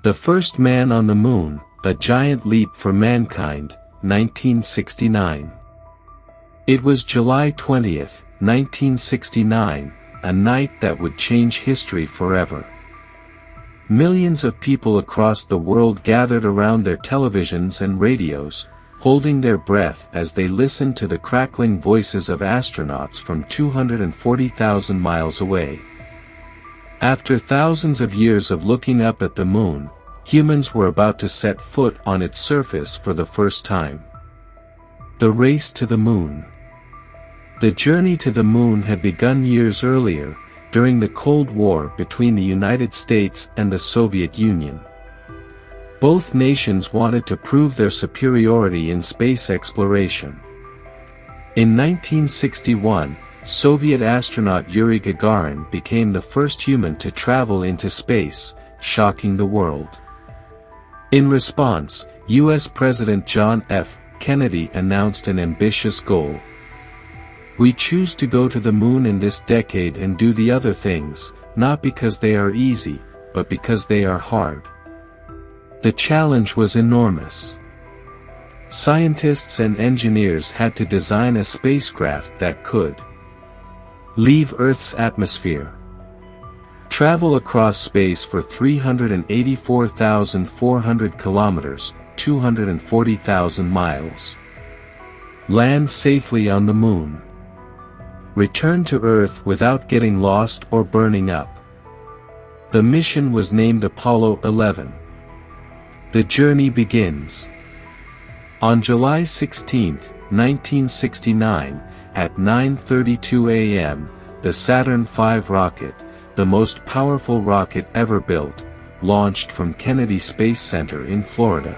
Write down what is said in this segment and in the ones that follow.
The First Man on the Moon, A Giant Leap for Mankind, 1969. It was July 20, 1969, a night that would change history forever. Millions of people across the world gathered around their televisions and radios, holding their breath as they listened to the crackling voices of astronauts from 240,000 miles away. After thousands of years of looking up at the moon, humans were about to set foot on its surface for the first time. The race to the moon. The journey to the moon had begun years earlier, during the Cold War between the United States and the Soviet Union. Both nations wanted to prove their superiority in space exploration. In 1961, Soviet astronaut Yuri Gagarin became the first human to travel into space, shocking the world. In response, U.S. President John F. Kennedy announced an ambitious goal. "We choose to go to the moon in this decade and do the other things, not because they are easy, but because they are hard." The challenge was enormous. Scientists and engineers had to design a spacecraft that could leave Earth's atmosphere, travel across space for 384,400 kilometers, 240,000 miles, land safely on the moon, return to Earth without getting lost or burning up. The mission was named Apollo 11. The journey begins. On July 16, 1969, at 9:32 a.m., the Saturn V rocket, the most powerful rocket ever built, launched from Kennedy Space Center in Florida.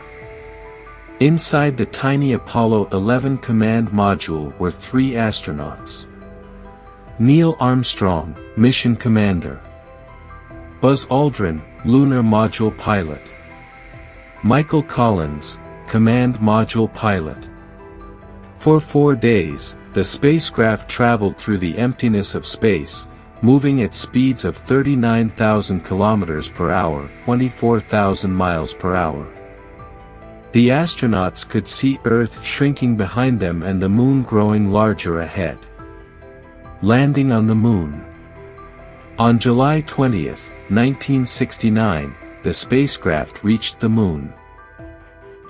Inside the tiny Apollo 11 command module were 3 astronauts. Neil Armstrong, mission commander. Buzz Aldrin, lunar module pilot. Michael Collins, command module pilot. For 4 days, the spacecraft traveled through the emptiness of space, moving at speeds of 39,000 kilometers per hour, 24,000 miles per hour. The astronauts could see Earth shrinking behind them and the moon growing larger ahead. Landing on the moon. On July 20, 1969, the spacecraft reached the moon.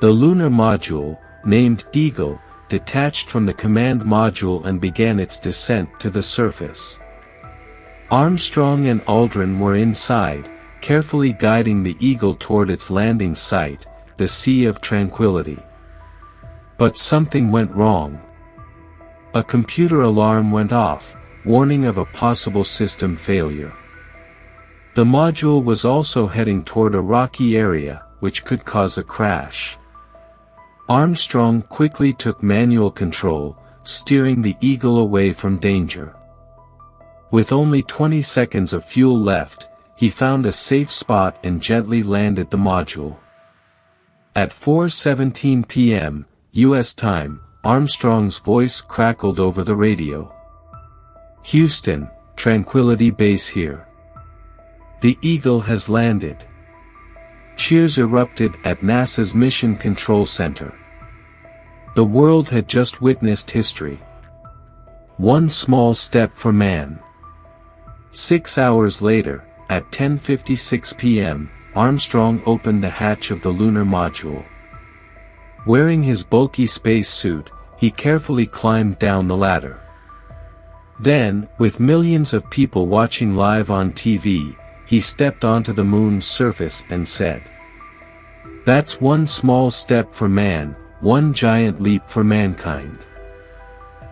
The lunar module, named Eagle, detached from the command module and began its descent to the surface. Armstrong and Aldrin were inside, carefully guiding the Eagle toward its landing site, the Sea of Tranquility. But something went wrong. A computer alarm went off, warning of a possible system failure. The module was also heading toward a rocky area, which could cause a crash. Armstrong quickly took manual control, steering the Eagle away from danger. With only 20 seconds of fuel left, he found a safe spot and gently landed the module. At 4:17 p.m., U.S. time, Armstrong's voice crackled over the radio. "Houston, Tranquility Base here. The Eagle has landed." Cheers erupted at NASA's Mission Control Center. The world had just witnessed history. One small step for man. 6 hours later, at 10:56 p.m., Armstrong opened the hatch of the lunar module. Wearing his bulky space suit, he carefully climbed down the ladder. Then, with millions of people watching live on TV, he stepped onto the moon's surface and said, "That's one small step for man, one giant leap for mankind."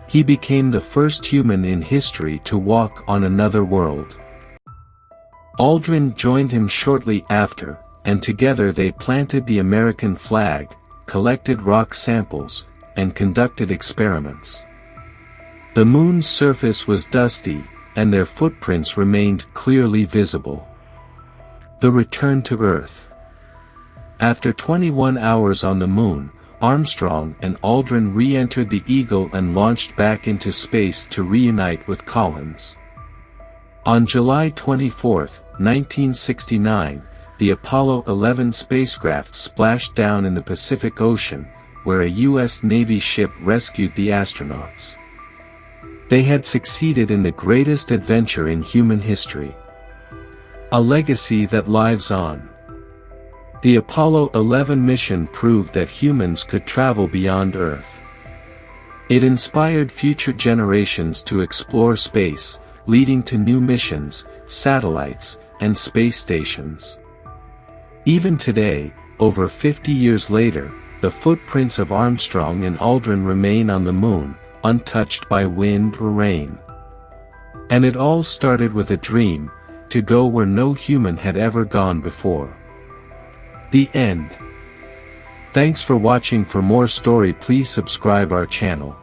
He became the first human in history to walk on another world. Aldrin joined him shortly after, and together they planted the American flag, collected rock samples, and conducted experiments. The moon's surface was dusty, and their footprints remained clearly visible. The return to Earth. After 21 hours on the moon, Armstrong and Aldrin re-entered the Eagle and launched back into space to reunite with Collins. On July 24, 1969, the Apollo 11 spacecraft splashed down in the Pacific Ocean, where a U.S. Navy ship rescued the astronauts. They had succeeded in the greatest adventure in human history. A legacy that lives on. The Apollo 11 mission proved that humans could travel beyond Earth. It inspired future generations to explore space, leading to new missions, satellites, and space stations. Even today, over 50 years later, the footprints of Armstrong and Aldrin remain on the moon, untouched by wind or rain. And it all started with a dream, to go where no human had ever gone before. The end. Thanks for watching. For more story, please subscribe our channel.